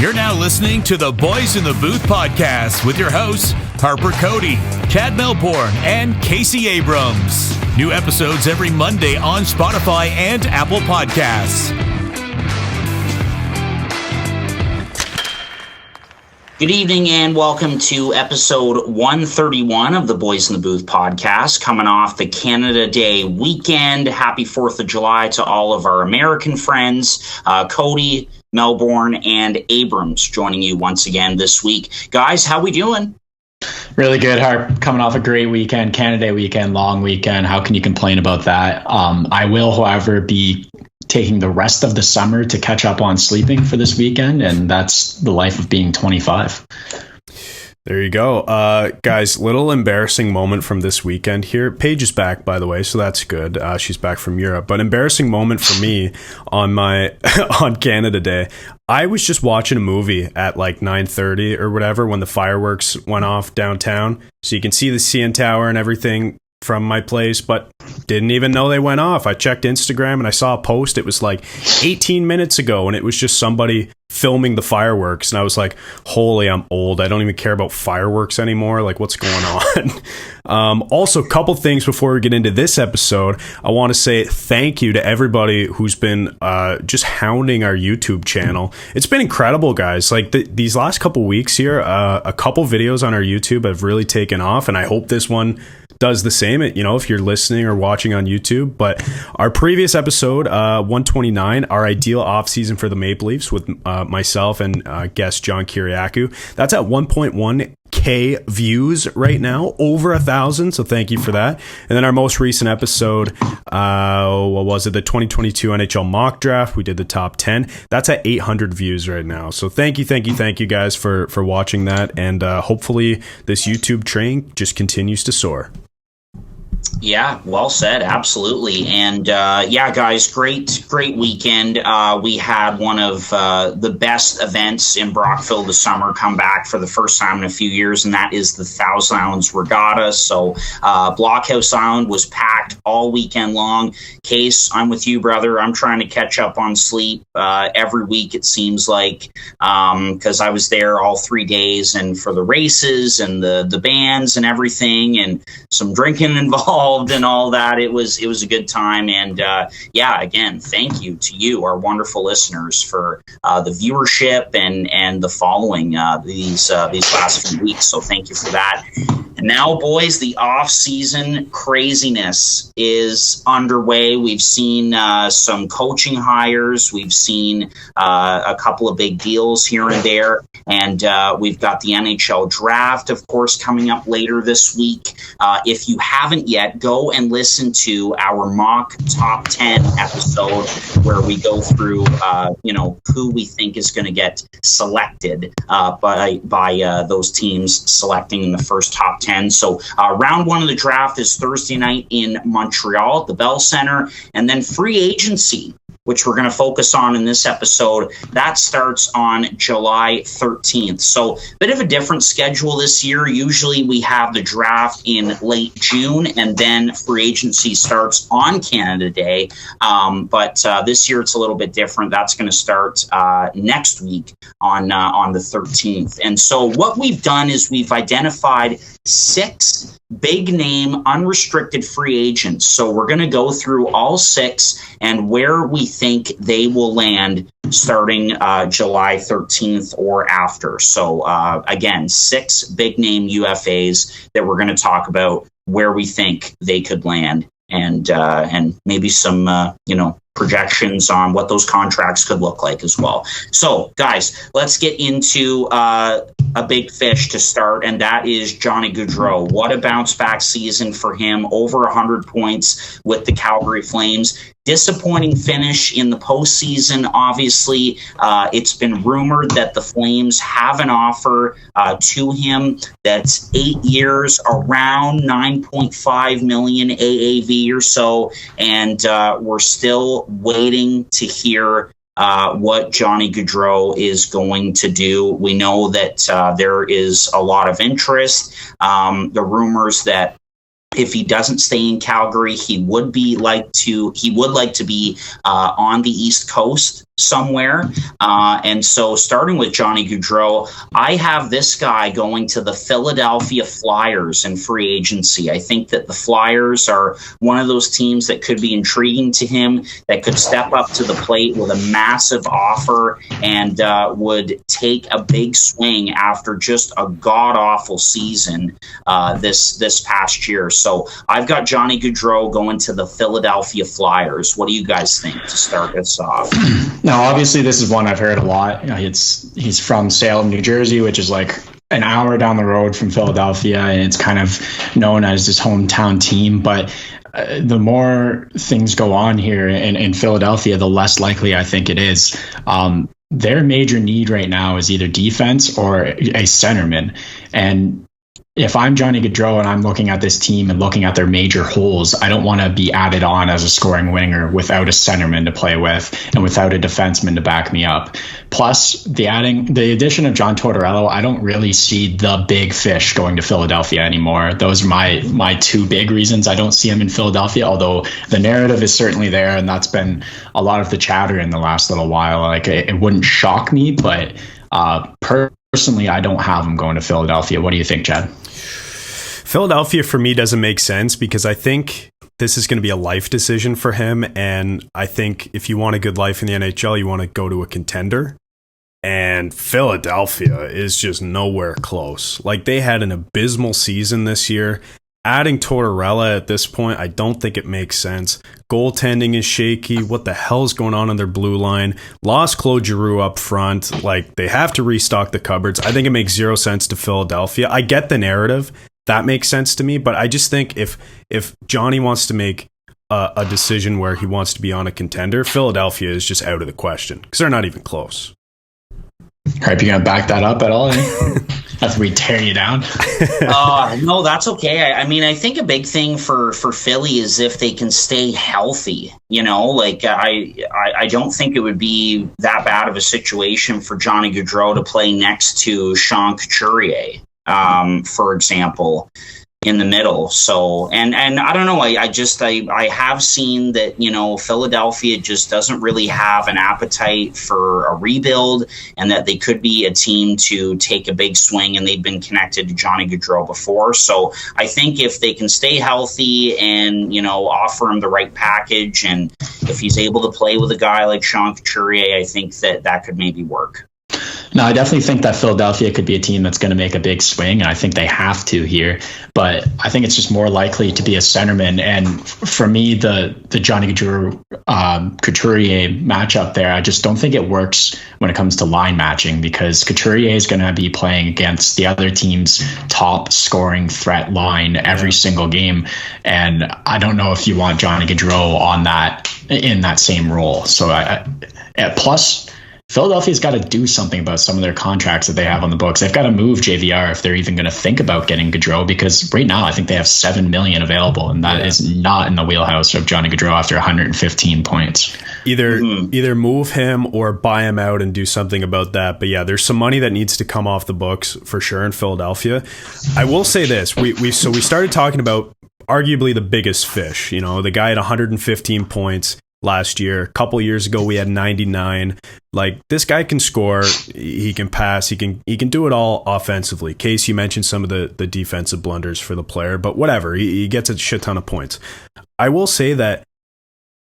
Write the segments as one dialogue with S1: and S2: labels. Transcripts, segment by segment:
S1: You're now listening to the Boys in the Booth podcast with your hosts, Harper Cody, Chad Melbourne, and Casey Abrams. New episodes every Monday on Spotify and Apple Podcasts.
S2: Good evening and welcome to episode 131 of the Boys in the Booth podcast, coming off the Canada Day weekend. Happy 4th of July to all of our American friends. Cody, Melbourne, and Abrams joining you once again this week. Guys, how we doing?
S3: Really good, Harp. Coming off a great weekend, Canada Day weekend, long weekend. How can you complain about that? I will, however, be taking the rest of the summer to catch up on sleeping for this weekend, and that's the life of being 25.
S4: There you go. Guys, little embarrassing moment from this weekend here. Paige is back, by the way, so that's good. She's back from Europe. But embarrassing moment for me on Canada Day. I was just watching a movie at like 9:30 or whatever when the fireworks went off downtown. So you can see the CN Tower and everything from my place, but didn't even know they went off. I checked Instagram and I saw a post. It was like 18 minutes ago, and it was just somebody filming the fireworks, and I was like, holy, I'm old. I don't even care about fireworks anymore. Like, what's going on? Also, a couple things before we get into this episode. I want to say thank you to everybody who's been just hounding our YouTube channel. It's been incredible, guys. Like these last couple weeks here, a couple videos on our YouTube have really taken off, and I hope this one does the same, if you're listening or watching on YouTube. But our previous episode, 129, our ideal offseason for the Maple Leafs with myself and guest John Kiriakou, that's at 1.1K views right now, over 1,000. So thank you for that. And then our most recent episode, what was it? The 2022 NHL mock draft. We did the top 10. That's at 800 views right now. So thank you guys for watching that. And hopefully this YouTube train just continues to soar.
S2: Yeah, well said. Absolutely. And guys, great weekend. We had one of the best events in Brockville this summer come back for the first time in a few years, and that is the Thousand Islands Regatta. So Blockhouse Island was packed all weekend long. Case, I'm with you, brother. I'm trying to catch up on sleep every week, it seems like, because I was there all 3 days, and for the races and the bands and everything, and some drinking involved and all that. It was a good time. And again, thank you to you, our wonderful listeners, for the viewership and the following these last few weeks. So thank you for that. And now, boys, the off-season craziness is underway. We've seen some coaching hires. We've seen a couple of big deals here and there. And we've got the NHL draft, of course, coming up later this week. If you haven't yet, go and listen to our mock top 10 episode where we go through, who we think is going to get selected by those teams selecting in the first top 10. So round one of the draft is Thursday night in Montreal at the Bell Center, and then free agency, which we're going to focus on in this episode, that starts on July 13th. So a bit of a different schedule this year. Usually we have the draft in late June, and then free agency starts on Canada Day. But this year it's a little bit different. That's going to start next week on the 13th. And so what we've done is we've identified 6 big name unrestricted free agents. So we're going to go through all 6 and where we think they will land starting July 13th or after. So again, 6 big name UFAs that we're going to talk about where we think they could land, and maybe some projections on what those contracts could look like as well. So, guys, let's get into a big fish to start, and that is Johnny Gaudreau. What a bounce-back season for him, over 100 points with the Calgary Flames. Disappointing finish in the postseason, obviously. It's been rumored that the Flames have an offer to him that's 8 years, around $9.5 million AAV or so, and we're still waiting to hear what Johnny Gaudreau is going to do. We know that there is a lot of interest. The rumors that if he doesn't stay in Calgary, he would like to be on the East Coast. somewhere. And so starting with Johnny Gaudreau, I have this guy going to the Philadelphia Flyers in free agency. I think that the Flyers are one of those teams that could be intriguing to him, that could step up to the plate with a massive offer and would take a big swing after just a god-awful season this past year. So I've got Johnny Gaudreau going to the Philadelphia Flyers. What do you guys think to start us off?
S3: Now, obviously, this is one I've heard a lot. He's from Salem, New Jersey, which is like an hour down the road from Philadelphia, and it's kind of known as his hometown team. But the more things go on here in Philadelphia, the less likely I think it is. Their major need right now is either defense or a centerman. And if I'm Johnny Gaudreau and I'm looking at this team and looking at their major holes, I don't want to be added on as a scoring winger without a centerman to play with and without a defenseman to back me up. Plus, the addition of John Tortorella, I don't really see the big fish going to Philadelphia anymore. Those are my two big reasons I don't see him in Philadelphia, although the narrative is certainly there, and that's been a lot of the chatter in the last little while. Like, it wouldn't shock me, but personally, I don't have him going to Philadelphia. What do you think, Chad?
S4: Philadelphia for me doesn't make sense because I think this is going to be a life decision for him. And I think if you want a good life in the NHL, you want to go to a contender. And Philadelphia is just nowhere close. Like, they had an abysmal season this year. Adding Tortorella at this point, I don't think it makes sense. Goaltending is shaky. What the hell's going on their blue line? Lost Claude Giroux up front. Like, they have to restock the cupboards. I think it makes zero sense to Philadelphia. I get the narrative. That makes sense to me, but I just think if Johnny wants to make a decision where he wants to be on a contender, Philadelphia is just out of the question because they're not even close.
S3: Hope you're going to back that up at all, after we tear you down?
S2: No, that's okay. I mean, I think a big thing for Philly is if they can stay healthy. You know, like I don't think it would be that bad of a situation for Johnny Gaudreau to play next to Sean Couturier, for example, in the middle. So, and I don't know, I have seen that, you know, Philadelphia just doesn't really have an appetite for a rebuild, and that they could be a team to take a big swing, and they've been connected to Johnny Gaudreau before. So I think if they can stay healthy and, you know, offer him the right package, and if he's able to play with a guy like Sean Couturier, I think that could maybe work.
S3: No, I definitely think that Philadelphia could be a team that's going to make a big swing, and I think they have to here. But I think it's just more likely to be a centerman. And for me, the Johnny Gaudreau Couturier matchup there, I just don't think it works when it comes to line matching, because Couturier is going to be playing against the other team's top scoring threat line every single game. And I don't know if you want Johnny Gaudreau on that in that same role. So plus, Philadelphia's got to do something about some of their contracts that they have on the books. They've got to move JVR if they're even going to think about getting Gaudreau, because right now I think they have $7 million available, and that is not in the wheelhouse of Johnny Gaudreau after 115 points.
S4: Either move him or buy him out and do something about that. But yeah, there's some money that needs to come off the books for sure in Philadelphia. I will say this: we started talking about arguably the biggest fish. You know, the guy at 115 points last year. A couple years ago, we had 99. Like, this guy can score, he can pass, he can do it all offensively. Case, you mentioned some of the defensive blunders for the player, but whatever, he gets a shit ton of points. I will say that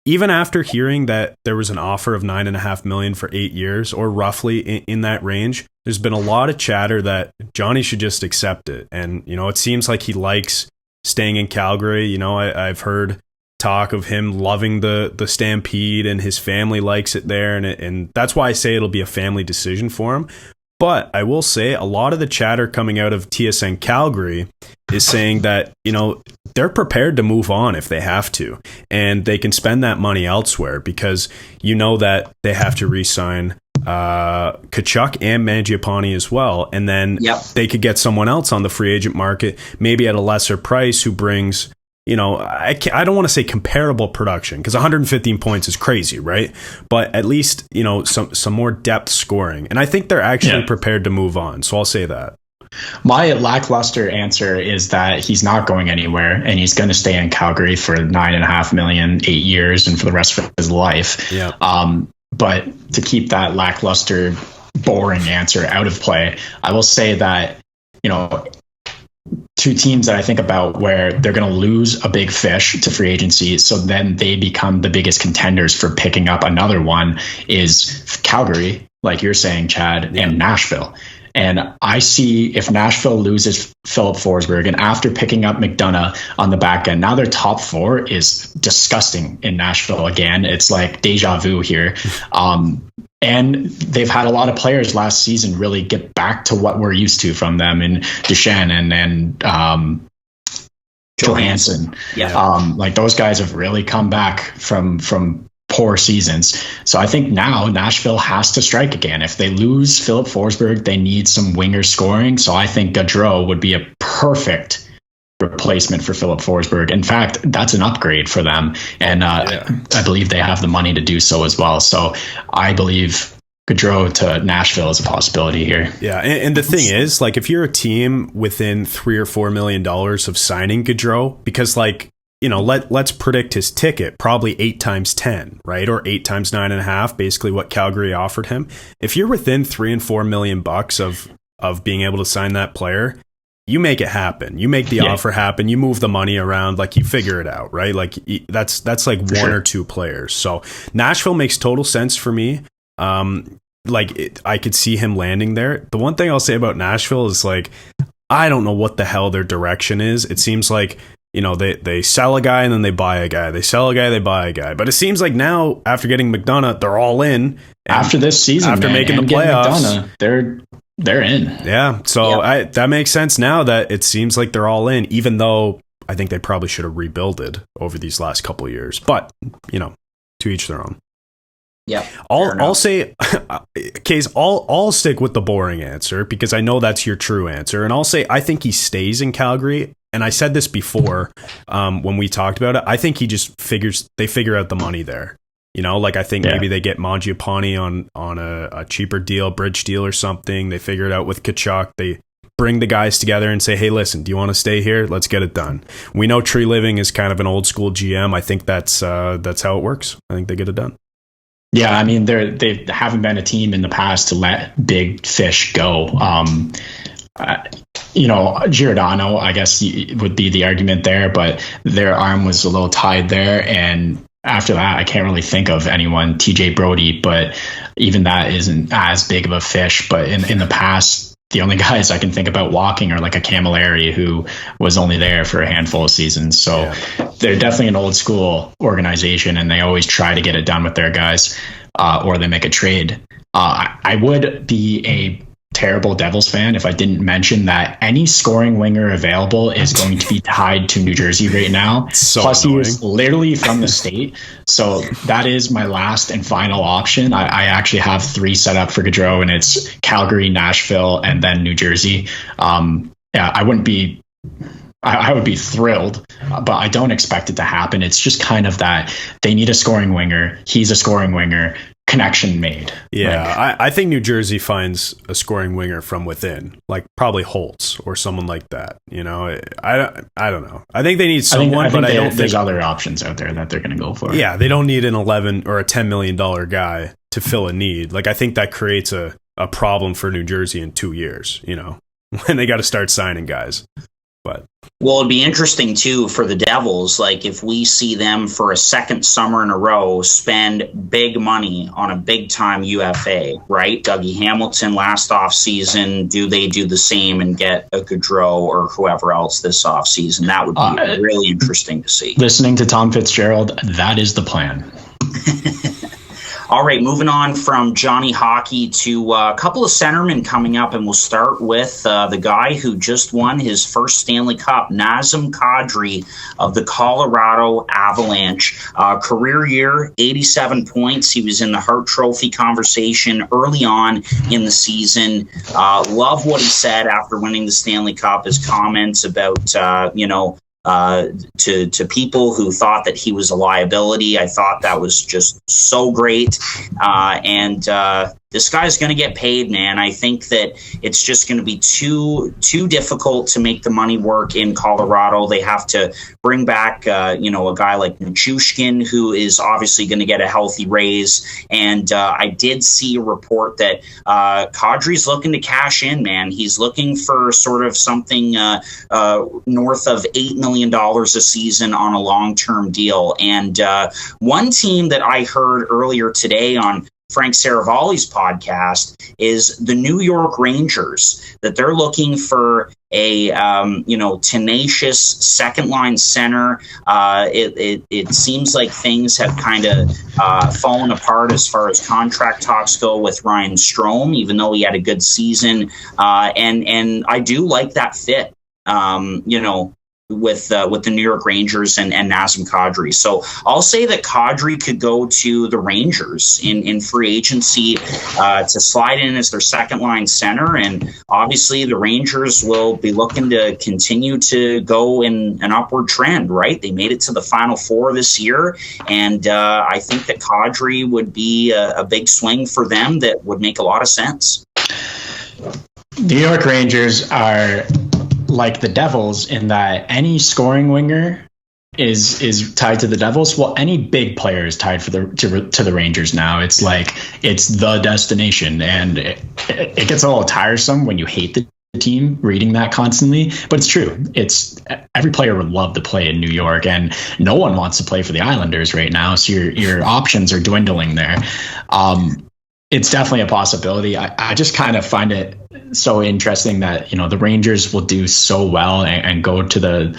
S4: even after hearing that there was an offer of $9.5 million for 8 years, or roughly in that range, there's been a lot of chatter that Johnny should just accept it. And, you know, it seems like he likes staying in Calgary. You know, I've heard talk of him loving the Stampede, and his family likes it there, and that's why I say it'll be a family decision for him. But I will say a lot of the chatter coming out of TSN Calgary is saying that, you know, they're prepared to move on if they have to, and they can spend that money elsewhere, because you know that they have to re-sign Tkachuk and Mangiapane as well, and then they could get someone else on the free agent market, maybe at a lesser price, who brings, you know, I don't want to say comparable production, because 115 points is crazy, right? But at least, you know, some more depth scoring. And I think they're actually prepared to move on. So I'll say that.
S3: My lackluster answer is that he's not going anywhere, and he's going to stay in Calgary for $9.5 million, 8 years, and for the rest of his life.
S4: Yeah.
S3: But to keep that lackluster, boring answer out of play, I will say that, two teams that I think about where they're going to lose a big fish to free agency, so then they become the biggest contenders for picking up another one, is Calgary, like you're saying, Chad, and Nashville. And I see if Nashville loses Philip Forsberg, and after picking up McDonough on the back end, now their top four is disgusting in Nashville again. It's like deja vu here. And they've had a lot of players last season really get back to what we're used to from them, in Duchesne and Johansson.
S2: Yeah.
S3: Like those guys have really come back from poor seasons. So I think now Nashville has to strike again. If they lose Philip Forsberg, they need some winger scoring. So I think Gaudreau would be a perfect replacement for Philip Forsberg. In fact, that's an upgrade for them. And I believe they have the money to do so as well. So I believe Gaudreau to Nashville is a possibility here.
S4: Yeah, and the thing is, like, if you're a team within $3 or $4 million of signing Gaudreau, because, like, let's predict his ticket, probably 8 times 10, right? Or 8 times 9.5, basically what Calgary offered him. If you're within $3 and $4 million of being able to sign that player, you make it happen. You make the offer happen. You move the money around, like you figure it out, right? Like that's like one or two players. So Nashville makes total sense for me. I could see him landing there. The one thing I'll say about Nashville is, like, I don't know what the hell their direction is. It seems like, they sell a guy and then they buy a guy. They sell a guy, they buy a guy. But it seems like now, after getting McDonough, they're all in.
S3: After this season,
S4: after making the playoffs,
S3: McDonough, they're in.
S4: Yeah, so that makes sense now that it seems like they're all in, even though I think they probably should have rebuilded over these last couple of years. But, to each their own.
S2: Yeah.
S4: I'll say, Case, I'll stick with the boring answer because I know that's your true answer. And I'll say I think he stays in Calgary. And I said this before when we talked about it. I think he just figure out the money there. I think maybe they get Mangiapane on a cheaper deal, bridge deal or something. They figure it out with Tkachuk. They bring the guys together and say, hey, listen, do you want to stay here? Let's get it done. We know Tree Living is kind of an old school GM. I think that's how it works. I think they get it done.
S3: Yeah, I mean, they haven't been a team in the past to let big fish go. Giordano, I guess, would be the argument there, but their arm was a little tied there. And after that, I can't really think of anyone, TJ Brody, but even that isn't as big of a fish. But in the past, the only guys I can think about walking are like a Camilleri, who was only there for a handful of seasons. So they're definitely an old school organization, and they always try to get it done with their guys, or they make a trade. I would be a terrible Devils fan if I didn't mention that any scoring winger available is going to be tied to New Jersey right now.
S4: So
S3: Plus,
S4: annoying.
S3: he is literally from the state. So that is my last and final option. I actually have 3 set up for Gaudreau, and it's Calgary, Nashville, and then New Jersey. I would be thrilled, but I don't expect it to happen. It's just kind of that they need a scoring winger. He's a scoring winger. Connection made.
S4: Yeah, I think New Jersey finds a scoring winger from within, like probably Holtz or someone like that. I don't know. I think they need someone, but I don't think
S3: there's other options out there that they're going to go for.
S4: Yeah, they don't need an 11 or a $10 million guy to fill a need. Like, I think that creates a problem for New Jersey in 2 years. When they got to start signing guys. But
S2: it'd be interesting too for the Devils, like if we see them for a second summer in a row spend big money on a big time UFA, right? Dougie Hamilton last offseason, do they do the same and get a Gaudreau or whoever else this offseason? That would be really interesting to see.
S3: Listening to Tom Fitzgerald, that is the plan.
S2: All right, moving on from Johnny Hockey to a couple of centermen coming up, and we'll start with the guy who just won his first Stanley Cup, Nazem Kadri of the Colorado Avalanche. Career year, 87 points. He was in the Hart Trophy conversation early on in the season. Love what he said after winning the Stanley Cup, his comments about, to people who thought that he was a liability. I thought that was just so great. And this guy's going to get paid, man. I think that it's just going to be too difficult to make the money work in Colorado. They have to bring back, a guy like Nichushkin, who is obviously going to get a healthy raise. And I did see a report that Kadri's looking to cash in, man. He's looking for sort of something north of $8 million a season on a long-term deal. And one team that I heard earlier today on Frank Saravalli's podcast is the New York Rangers, that they're looking for a tenacious second line center. It seems like things have kind of fallen apart as far as contract talks go with Ryan Strome, even though he had a good season. And I do like that fit. With the New York Rangers and Nazem Kadri. So I'll say that Kadri could go to the Rangers in free agency to slide in as their second line center. And obviously the Rangers will be looking to continue to go in an upward trend, right? They made it to the Final Four this year. And I think that Kadri would be a big swing for them that would make a lot of sense.
S3: New York Rangers are like the Devils in that any scoring winger is tied to the Devils. Well, any big player is tied to the Rangers now. It's like it's the destination, and it gets a little tiresome when you hate the team reading that constantly. But it's true. It's every player would love to play in New York, and no one wants to play for the Islanders right now. So your options are dwindling there. It's definitely a possibility. I just kind of find it so interesting that, the Rangers will do so well and go to the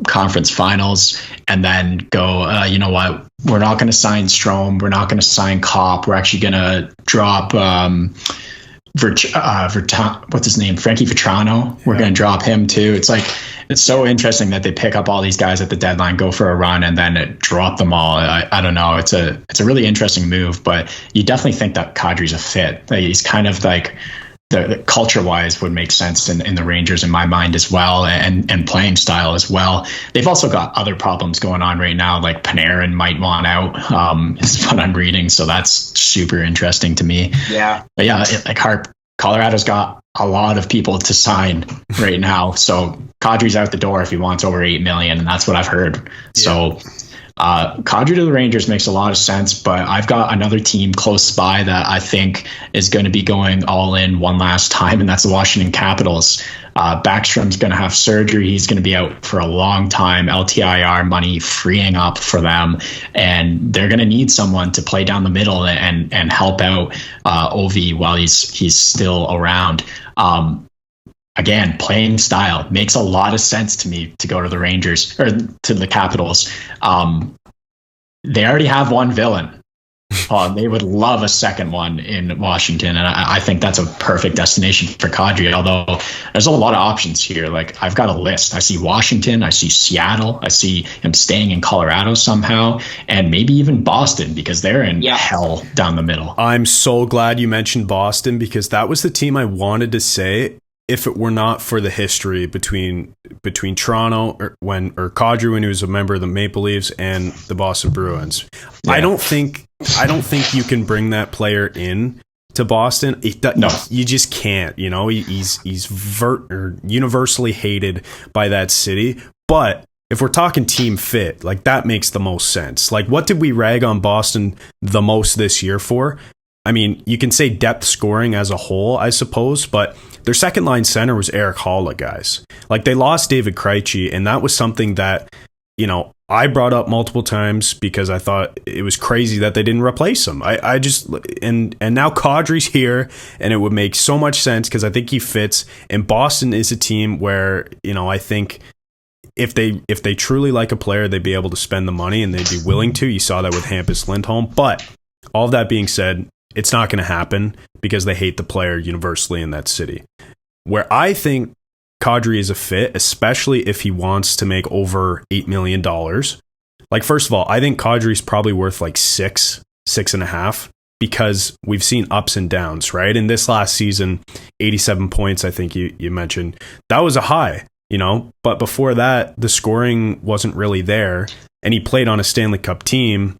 S3: conference finals and then go, you know what, we're not going to sign Strome. We're not going to sign Kopp. We're actually going to drop what's his name? Frankie Vetrano. We're going to drop him too. It's like, it's so interesting that they pick up all these guys at the deadline, go for a run, and then drop them all. I don't know. It's a really interesting move, but you definitely think that Kadri's a fit. He's kind of like the culture-wise would make sense in the Rangers in my mind as well, and playing style as well. They've also got other problems going on right now, like Panarin might want out, is what I'm reading. So that's super interesting to me.
S2: Yeah.
S3: But yeah, Colorado's got a lot of people to sign right now. So Kadri's out the door if he wants over $8 million, and that's what I've heard. Yeah. So Kadri to the Rangers makes a lot of sense, but I've got another team close by that I think is going to be going all in one last time, and that's the Washington Capitals. Backstrom's going to have surgery. He's going to be out for a long time. LTIR money freeing up for them, and they're going to need someone to play down the middle and help out Ovi while he's still around. Again, playing style makes a lot of sense to me to go to the Rangers or to the Capitals. They already have one villain. They would love a second one in Washington, and I think that's a perfect destination for Kadri, although there's a lot of options here. Like, I've got a list. I see Washington, I see Seattle, I see him staying in Colorado somehow, and maybe even Boston, because they're in hell down the middle.
S4: I'm so glad you mentioned Boston, because that was the team I wanted to say if it were not for the history between Toronto or Kadri when he was a member of the Maple Leafs and the Boston Bruins. Yeah. I don't think you can bring that player in to Boston. No, you just can't. He's universally hated by that city. But if we're talking team fit, like, that makes the most sense. Like, what did we rag on Boston the most this year for? I mean, you can say depth scoring as a whole, I suppose, but their second line center was Eric Haula, guys. Like, they lost David Krejci, and that was something that, I brought up multiple times because I thought it was crazy that they didn't replace him. I just, and now Kadri's here, and it would make so much sense because I think he fits. And Boston is a team where, I think if they truly like a player, they'd be able to spend the money, and they'd be willing to. You saw that with Hampus Lindholm. But all of that being said, it's not going to happen because they hate the player universally in that city. Where I think Kadri is a fit, especially if he wants to make over $8 million. Like, first of all, I think Kadri's probably worth like 6.5, because we've seen ups and downs, right? In this last season, 87 points, I think you mentioned. That was a high, but before that, the scoring wasn't really there, and he played on a Stanley Cup team.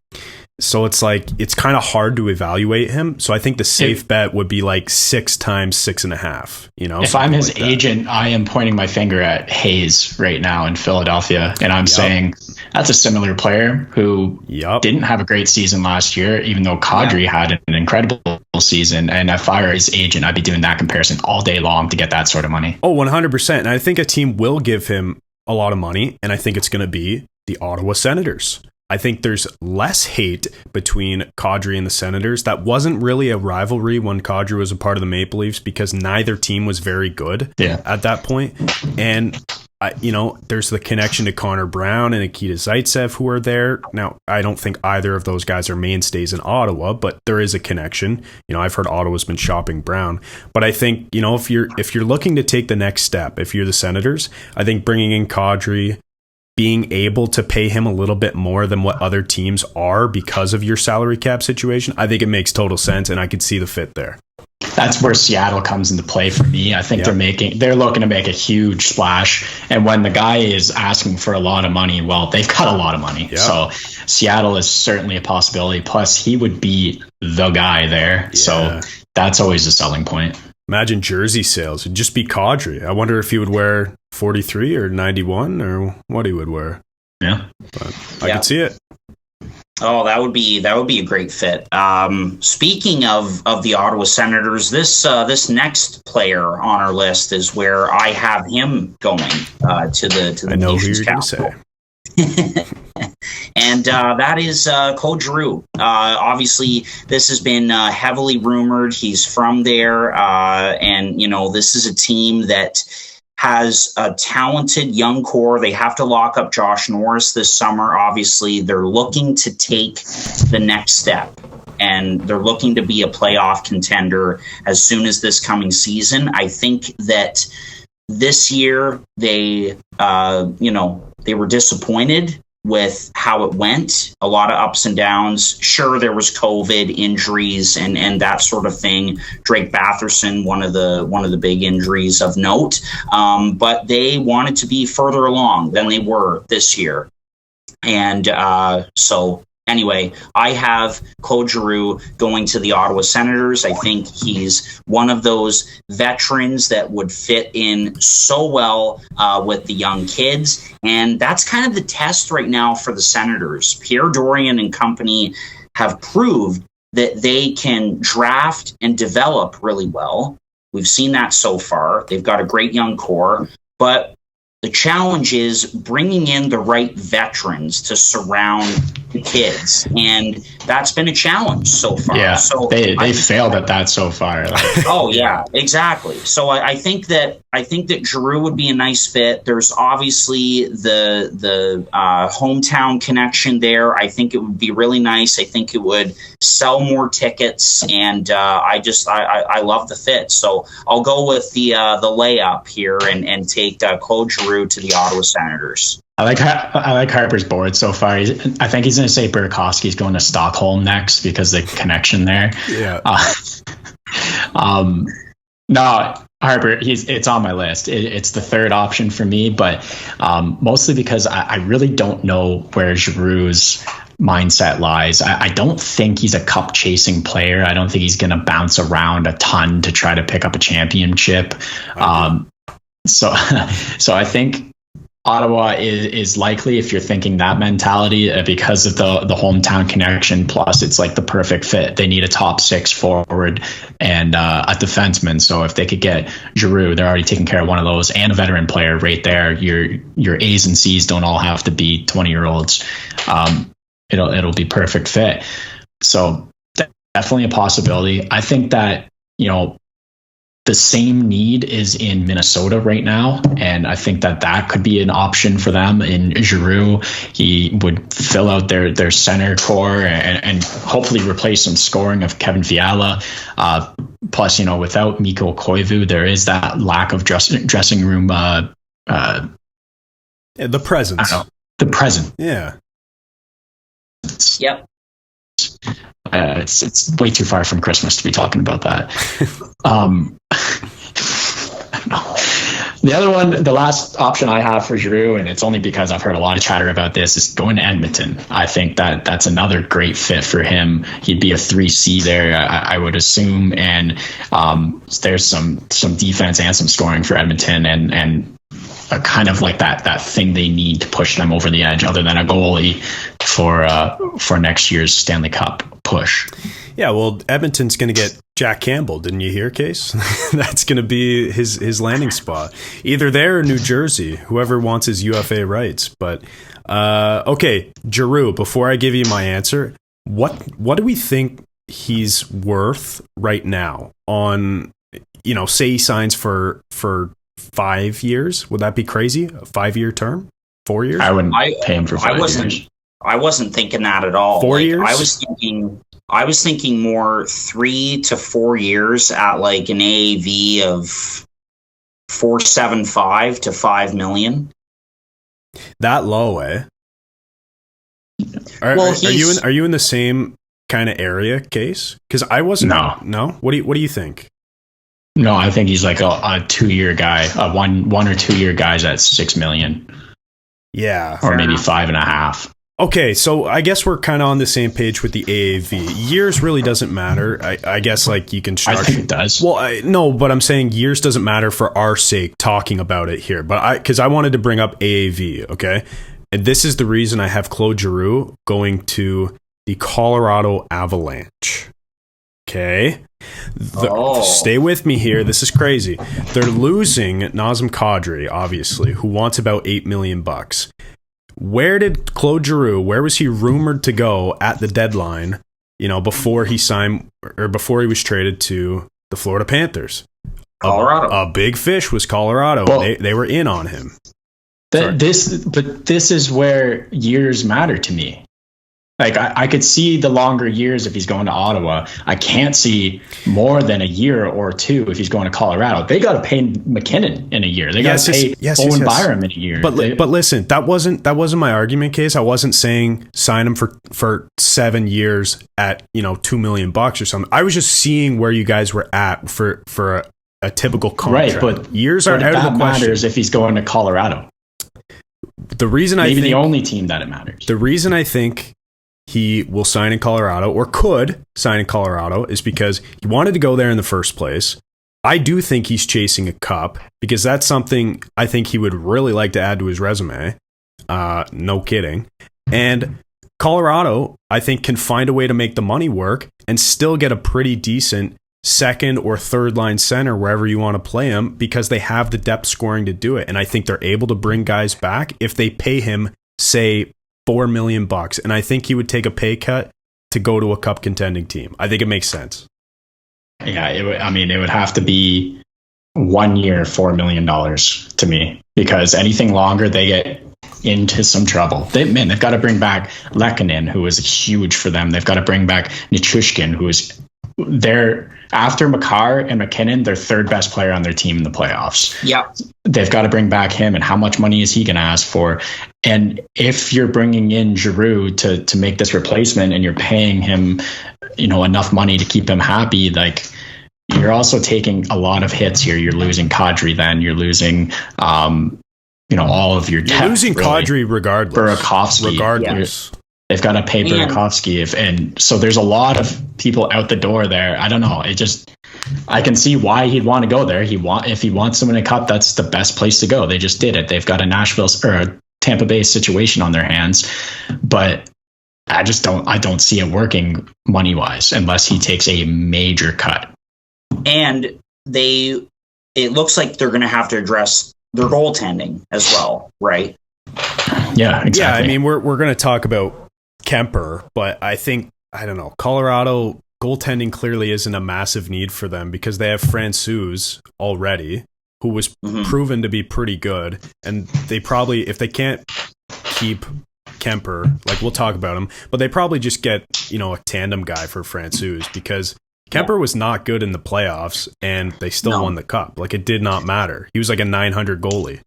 S4: So it's like, it's kind of hard to evaluate him. So I think the safe bet would be like 6 times 6.5, you know?
S3: If I'm his agent, I am pointing my finger at Hayes right now in Philadelphia. And I'm saying that's a similar player who didn't have a great season last year, even though Kadri had an incredible season. And if I were his agent, I'd be doing that comparison all day long to get that sort of money.
S4: Oh, 100%. And I think a team will give him a lot of money. And I think it's going to be the Ottawa Senators. I think there's less hate between Kadri and the Senators. That wasn't really a rivalry when Kadri was a part of the Maple Leafs because neither team was very good at that point. And, there's the connection to Connor Brown and Nikita Zaitsev who are there. Now, I don't think either of those guys are mainstays in Ottawa, but there is a connection. I've heard Ottawa's been shopping Brown. But I think, if you're looking to take the next step, if you're the Senators, I think bringing in Kadri, being able to pay him a little bit more than what other teams are because of your salary cap situation, I think it makes total sense, and I could see the fit there.
S3: That's where Seattle comes into play for me. I think they're looking to make a huge splash, and when the guy is asking for a lot of money, well, they've got a lot of money. Yeah. So Seattle is certainly a possibility. Plus, he would be the guy there, so that's always a selling point.
S4: Imagine jersey sales. It'd just be Kadri. I wonder if he would wear 43 or 91 or what he would wear.
S3: Yeah.
S4: But I could see it.
S2: Oh, that would be a great fit. Speaking of the Ottawa Senators, this next player on our list is where I have him going to the
S4: I know
S2: nation's
S4: who you're going to say.
S2: And that is Claude Giroux. Obviously, this has been heavily rumored. He's from there, and this is a team that has a talented young core. They have to lock up Josh Norris this summer. Obviously, they're looking to take the next step, and they're looking to be a playoff contender as soon as this coming season. I think that this year they were disappointed with how it went. A lot of ups and downs. Sure, there was COVID, injuries, and that sort of thing. Drake Batherson, one of the big injuries of note. But they wanted to be further along than they were this year. And so anyway, I have Claude Giroux going to the Ottawa Senators. I think he's one of those veterans that would fit in so well with the young kids. And that's kind of the test right now for the Senators. Pierre Dorion and company have proved that they can draft and develop really well. We've seen that so far. They've got a great young core. But the challenge is bringing in the right veterans to surround the kids, and that's been a challenge so far.
S3: Yeah,
S2: so
S3: they failed at that so far.
S2: Oh yeah, exactly. So I think that Giroux would be a nice fit. There's obviously the hometown connection there. I think it would be really nice. I think it would sell more tickets, and I love the fit. So I'll go with the layup here and take Claude Giroux to the Ottawa Senators.
S3: I like Harper's board so far. I think he's going to say Burakovsky's going to Stockholm next because the connection there.
S4: Yeah.
S3: No, Harper, it's on my list. It's the third option for me, but mostly because I really don't know where Giroux's mindset lies. I don't think he's a cup chasing player. I don't think he's going to bounce around a ton to try to pick up a championship. So I think Ottawa is likely, if you're thinking that mentality, because of the hometown connection. Plus, it's like the perfect fit. They need a top 6 forward and a defenseman. So if they could get Giroux, they're already taking care of one of those, and a veteran player right there. Your A's and C's don't all have to be 20-year-olds. It'll be perfect fit. So definitely a possibility. I think that the same need is in Minnesota right now, and I think that could be an option for them. In Giroux, he would fill out their center core and hopefully replace some scoring of Kevin Fiala. Plus, without Mikko Koivu, there is that lack of dressing room. The
S4: presence.
S3: The present.
S4: Yeah.
S2: Yep.
S3: It's way too far from Christmas to be talking about that. The other one, the last option I have for Giroux, and it's only because I've heard a lot of chatter about this, is going to Edmonton. I think that's another great fit for him. He'd be a 3C there, I would assume, and there's some defense and some scoring for Edmonton, and a kind of like that thing they need to push them over the edge, other than a goalie for next year's Stanley Cup push.
S4: Yeah, well, Edmonton's going to get Jack Campbell. Didn't you hear, Case? That's going to be his landing spot. Either there or New Jersey, whoever wants his UFA rights. But, okay, Giroux, before I give you my answer, what do we think he's worth right now on, say he signs for 5 years? Would that be crazy? A 5-year term? 4 years?
S3: I wouldn't pay him for 5 years.
S2: I wasn't thinking that at all.
S4: 4 years?
S2: I was thinking more 3 to 4 years at like an AAV of 4.75 to 5 million.
S4: That low, eh? Are you in the same kind of area, Case? Because I wasn't. No. What do you think?
S3: No, I think he's like a 2-year guy, a one or 2 year guys at 6 million.
S4: Yeah,
S3: or maybe 5.5.
S4: Okay, so I guess we're kind of on the same page with the AAV. Years really doesn't matter. I guess like you can structure.
S3: I think it does.
S4: Well, no, but I'm saying years doesn't matter for our sake talking about it here. But because I wanted to bring up AAV, okay? And this is the reason I have Claude Giroux going to the Colorado Avalanche. Okay? Stay with me here. This is crazy. They're losing Nazem Kadri, obviously, who wants about $8 million. Where did Claude Giroux, where was he rumored to go at the deadline, before he signed or before he was traded to the Florida Panthers?
S2: Colorado.
S4: A big fish was Colorado. Well, they were in on him.
S3: This is where years matter to me. Like I could see the longer years if he's going to Ottawa. I can't see more than a year or two if he's going to Colorado. They got to pay McKinnon in a year. They got to pay Owen Byram in a year.
S4: But listen, that wasn't my argument, Case. I wasn't saying sign him for 7 years at $2 million or something. I was just seeing where you guys were at for a typical contract.
S3: Right, but
S4: years are out of the question.
S3: Matters if he's going to Colorado.
S4: The reason
S3: the only team that it matters.
S4: The reason I think he will sign in Colorado or could sign in Colorado is because he wanted to go there in the first place. I do think he's chasing a cup because that's something I think he would really like to add to his resume. No kidding. And Colorado, I think, can find a way to make the money work and still get a pretty decent second or third line center wherever you want to play him because they have the depth scoring to do it. And I think they're able to bring guys back if they pay him, say, $4 million, and I think he would take a pay cut to go to a cup contending team. I think it makes sense.
S3: Yeah, it would have to be 1 year, $4 million to me, because anything longer, they get into some trouble. They've got to bring back Lehkonen, who is huge for them. They've got to bring back Nichushkin, who is after Makar and McKinnon, their third best player on their team in the playoffs.
S2: Yeah,
S3: they've got to bring back him, and how much money is he going to ask for? And if you're bringing in Giroux to make this replacement, and you're paying him, enough money to keep him happy, like you're also taking a lot of hits here. You're losing Kadri, then you're losing, all of your depth.
S4: You're losing Kadri regardless.
S3: Burakovsky,
S4: regardless.
S3: Yeah. They've got to pay Burakovsky, and so there's a lot of people out the door there. I don't know. I can see why he'd want to go there. If he wants to win a cup, that's the best place to go. They just did it. They've got a Nashville or a Tampa Bay situation on their hands, but I don't see it working money wise unless he takes a major cut.
S2: And it looks like they're going to have to address their goaltending as well, right?
S3: Yeah, exactly.
S4: Yeah, I mean, we're going to talk about Kuemper, but I don't know, Colorado goaltending clearly isn't a massive need for them because they have Francouz already, who was proven to be pretty good, and they probably, if they can't keep Kuemper, like we'll talk about him, but they probably just get a tandem guy for Francouz because Kuemper was not good in the playoffs, and they still won the cup. Like, it did not matter. He was like a 900 goalie.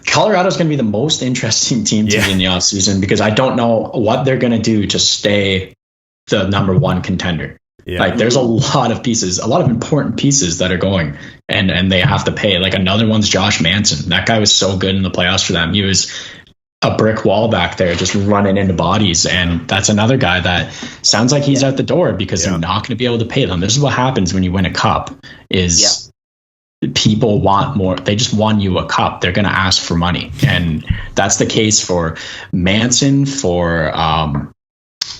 S3: Colorado's going to be the most interesting team to me in the offseason because I don't know what they're going to do to stay the number one contender.
S4: Yeah.
S3: Like there's a lot of pieces, a lot of important pieces that are going, and they have to pay. Like another one's Josh Manson. That guy was so good in the playoffs for them. He was a brick wall back there just running into bodies, and that's another guy that sounds like he's out the door because they're not going to be able to pay them. This is what happens when you win a cup is people want more. They just won you a cup. They're going to ask for money, and that's the case for Manson, for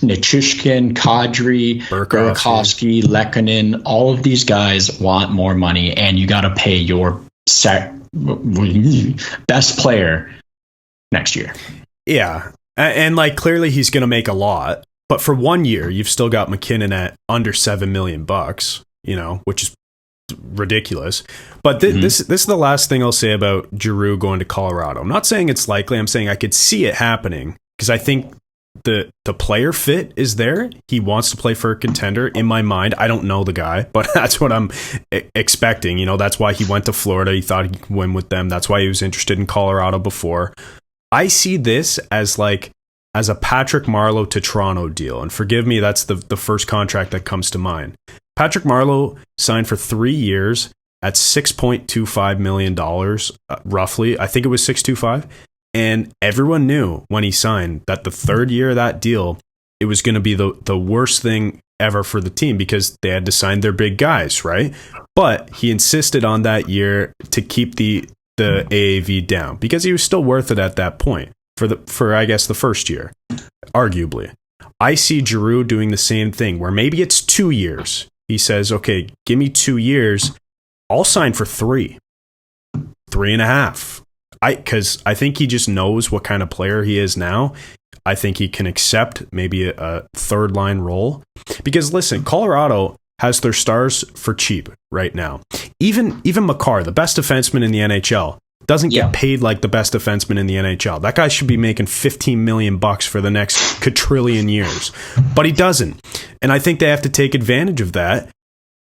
S3: Nichushkin, Kadri, Burakovsky, Lehkonen. All of these guys want more money, and you got to pay your best player next year.
S4: Yeah. And like clearly he's going to make a lot, but for 1 year, you've still got McKinnon at under $7 million, you know, which is ridiculous. But this is the last thing I'll say about Giroux going to Colorado. I'm not saying it's likely. I'm saying I could see it happening because I think the player fit is there. He wants to play for a contender in my mind. I don't know the guy, but that's what I'm expecting. You know, that's why he went to Florida. He thought he could win with them. That's why he was interested in Colorado before. I see this as a Patrick Marleau to Toronto deal. And forgive me, that's the first contract that comes to mind. Patrick Marleau signed for 3 years at $6.25 million, roughly. I think it was 6.25. And everyone knew when he signed that the third year of that deal, it was going to be the worst thing ever for the team because they had to sign their big guys, right? But he insisted on that year to keep the AAV down because he was still worth it at that point for I guess the first year, arguably. I see Giroux doing the same thing where maybe it's 2 years. He says, okay, give me 2 years. I'll sign for 3.5. Because I think he just knows what kind of player he is now. I think he can accept maybe a third line role. Because listen, Colorado has their stars for cheap right now. Even Makar, the best defenseman in the NHL, doesn't get paid like the best defenseman in the NHL. That guy should be making $15 million for the next quadrillion years. But he doesn't. And I think they have to take advantage of that.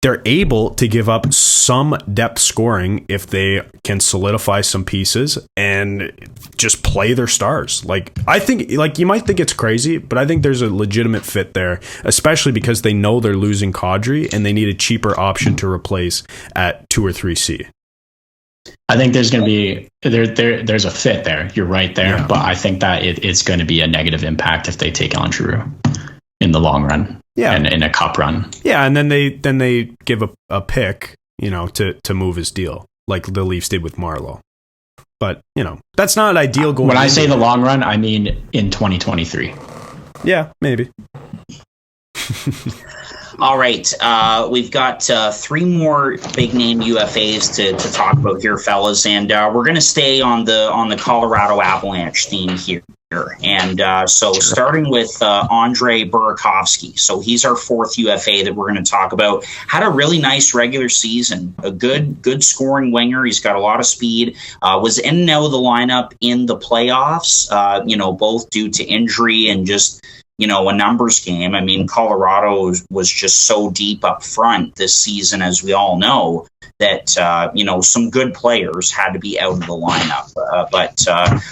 S4: They're able to give up some depth scoring if they can solidify some pieces and just play their stars. Like, I think, like, you might think it's crazy, but I think there's a legitimate fit there, especially because they know they're losing Kadri and they need a cheaper option to replace at 2 or 3C.
S3: I think there's going to be there's a fit there. You're right there, but I think that it's going to be a negative impact if they take on Giroux in the long run. Yeah, and in a cup run.
S4: Yeah, and then they give a pick, you know, to move his deal, like the Leafs did with Marleau. But you know, that's not ideal.
S3: When I say the long run, I mean in 2023.
S4: Yeah, maybe.
S2: All right, we've got 3 more big name UFAs to talk about here, fellas, and we're going to stay on the Colorado Avalanche theme here. And so starting with Andre Burakovsky. So he's our 4th UFA that we're going to talk about. Had a really nice regular season, a good scoring winger. He's got a lot of speed. Was in and out of the lineup in the playoffs, both due to injury and just, a numbers game. I mean, Colorado was just so deep up front this season, as we all know, that, some good players had to be out of the lineup. But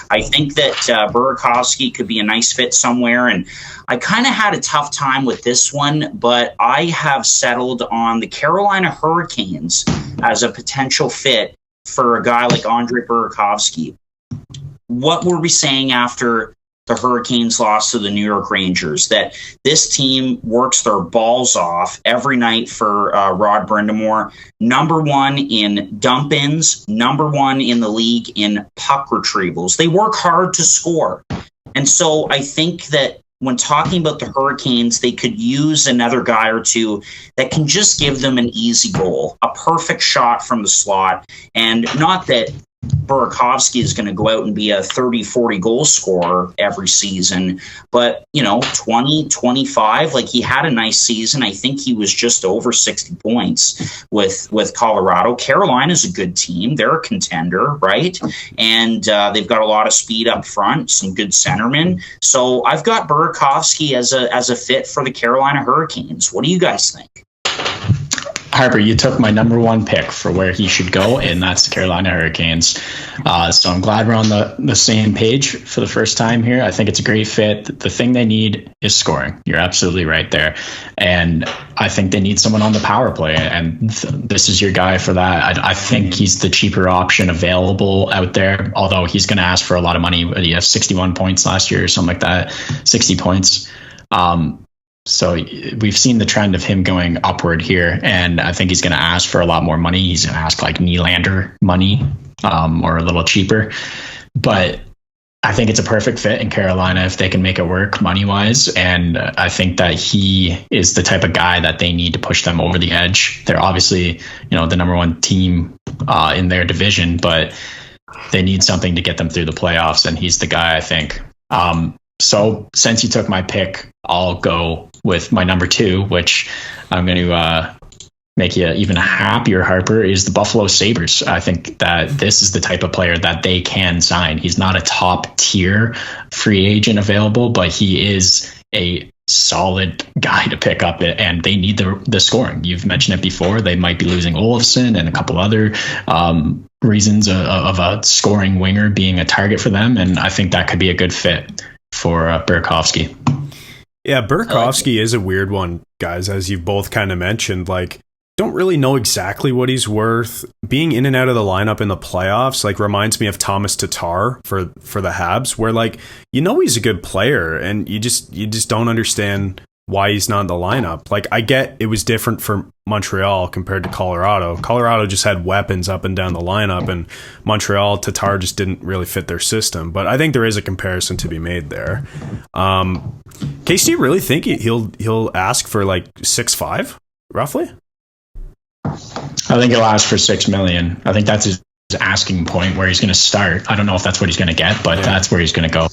S2: I think that Burakovsky could be a nice fit somewhere. And I kind of had a tough time with this one, but I have settled on the Carolina Hurricanes as a potential fit for a guy like Andre Burakovsky. What were we saying after the Hurricanes lost to the New York Rangers? That this team works their balls off every night for Rod Brindamore. Number 1 in dump-ins, number 1 in the league in puck retrievals. They work hard to score. And so I think that when talking about the Hurricanes, they could use another guy or two that can just give them an easy goal, a perfect shot from the slot. And not that Burakovsky is going to go out and be a 30, 40 goal scorer every season, but 20, 25, like he had a nice season. I think he was just over 60 points with Colorado. Carolina's a good team. They're a contender, right? And they've got a lot of speed up front, some good centermen. So I've got Burakovsky as a fit for the Carolina Hurricanes. What do you guys think?
S3: Harper, you took my number one pick for where he should go, and that's the Carolina Hurricanes. So I'm glad we're on the same page for the first time here. I think it's a great fit. The thing they need is scoring. You're absolutely right there. And I think they need someone on the power play, and this is your guy for that. I think he's the cheaper option available out there, although he's going to ask for a lot of money. He has 61 points last year or something like that, 60 points. So we've seen the trend of him going upward here, and I think he's going to ask for a lot more money. He's going to ask like Nylander money, or a little cheaper. But I think it's a perfect fit in Carolina if they can make it work money-wise. And I think that he is the type of guy that they need to push them over the edge. They're obviously, the number one team in their division, but they need something to get them through the playoffs, and he's the guy, I think. So since you took my pick, I'll go with my number two, which I'm going to make you even happier, Harper, is the Buffalo Sabres. I think that this is the type of player that they can sign. He's not a top tier free agent available, but he is a solid guy to pick up, and they need the scoring. You've mentioned it before. They might be losing Olofsson and a couple other reasons of a scoring winger being a target for them, and I think that could be a good fit for Burakovsky.
S4: Yeah, Burakovsky is a weird one, guys, as you've both kind of mentioned. Like, don't really know exactly what he's worth. Being in and out of the lineup in the playoffs reminds me of Thomas Tatar for the Habs, where he's a good player, and you just don't understand why he's not in the lineup. I get it was different for Montreal compared to Colorado. Colorado just had weapons up and down the lineup, and Montreal, Tatar just didn't really fit their system. But I think there is a comparison to be made there. Case, do you really think he'll ask for 6.5 roughly?
S3: I think he'll ask for $6 million. I think that's his asking point where he's going to start. I don't know if that's what he's going to get, but that's where he's going to go.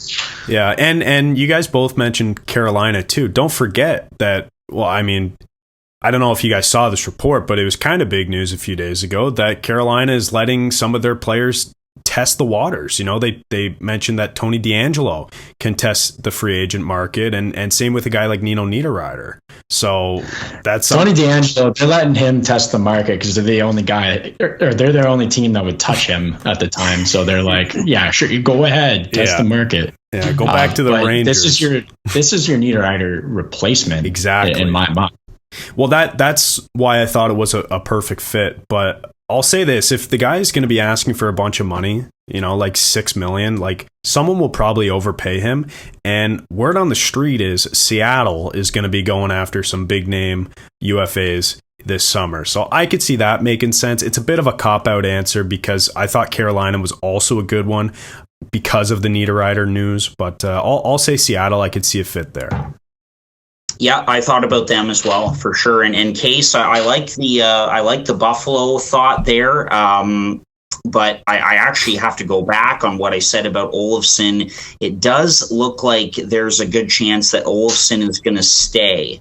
S4: Yeah, and you guys both mentioned Carolina too. Don't forget that, I don't know if you guys saw this report, but it was kind of big news a few days ago that Carolina is letting some of their players test the waters. They mentioned that Tony DeAngelo can test the free agent market, and same with a guy like Nino Niederreiter. So that's
S3: Tony DeAngelo. They're letting him test the market because they're the only guy, or they're their only team that would touch him at the time. So they're like, yeah, sure, you go ahead, test the market.
S4: Yeah, go back to the Rangers.
S3: This is your Niederreiter replacement,
S4: exactly,
S3: in my mind.
S4: Well, that's why I thought it was a perfect fit. But I'll say this: if the guy is going to be asking for a bunch of money, $6 million, someone will probably overpay him. And word on the street is Seattle is going to be going after some big name UFAs this summer. So I could see that making sense. It's a bit of a cop-out answer because I thought Carolina was also a good one because of the Niederreiter news. But I'll say Seattle. I could see a fit there.
S2: Yeah, I thought about them as well, for sure. And in case I like the Buffalo thought there, but I actually have to go back on what I said about Olofsson. It does look like there's a good chance that Olofsson is going to stay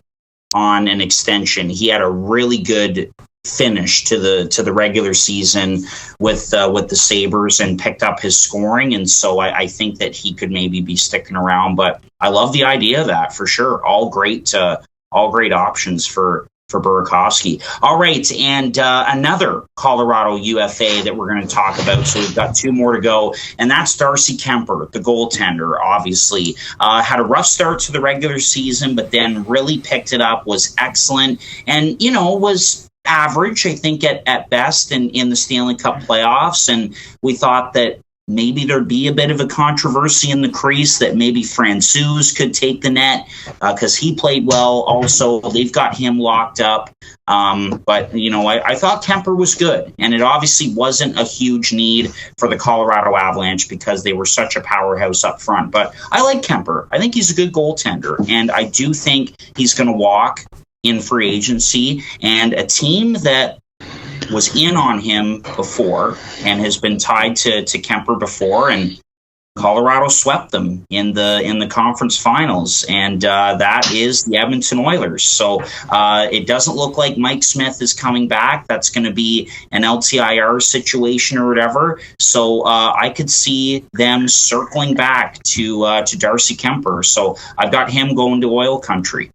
S2: on an extension. He had a really good finish to the regular season with the Sabres and picked up his scoring, and so I think that he could maybe be sticking around. But I love the idea of that, for sure. All great options for Burakovsky. All right, and another Colorado UFA that we're going to talk about. So we've got two more to go, and that's Darcy Kuemper, the goaltender. Obviously, had a rough start to the regular season, but then really picked it up. Was excellent, and was average, I think, at best in the Stanley Cup playoffs. And we thought that maybe there'd be a bit of a controversy in the crease, that maybe Francouz could take the net because he played well. Also, they've got him locked up. But, I thought Kuemper was good. And it obviously wasn't a huge need for the Colorado Avalanche because they were such a powerhouse up front. But I like Kuemper. I think he's a good goaltender. And I do think he's going to walk in free agency, and a team that was in on him before and has been tied to Kuemper before, and Colorado swept them in the conference finals, and that is the Edmonton Oilers. So it doesn't look like Mike Smith is coming back. That's going to be an LTIR situation or whatever. So I could see them circling back to Darcy Kuemper. So I've got him going to oil country.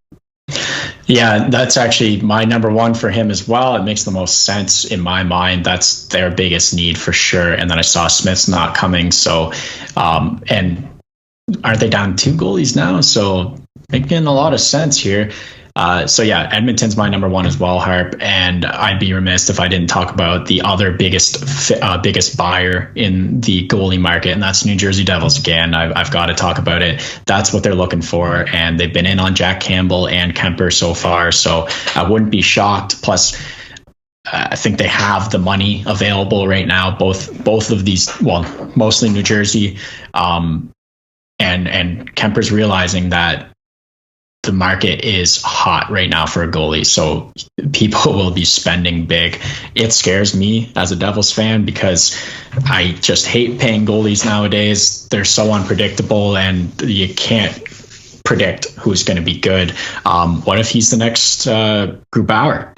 S3: Yeah, that's actually my number one for him as well. It makes the most sense in my mind. That's their biggest need for sure. And then I saw Smith's not coming. So, and aren't they down 2 goalies now? So making a lot of sense here. So yeah, Edmonton's my number one as well, Harp. And I'd be remiss if I didn't talk about the other biggest buyer in the goalie market, and that's New Jersey Devils again. I've got to talk about it. That's what they're looking for, and they've been in on Jack Campbell and Kuemper so far. So I wouldn't be shocked. Plus, I think they have the money available right now. Both of these, well, mostly New Jersey, and Kemper's realizing that the market is hot right now for a goalie, so people will be spending big. It scares me as a Devils fan because I just hate paying goalies nowadays. They're so unpredictable, and you can't predict who's going to be good. What if he's the next Grubauer?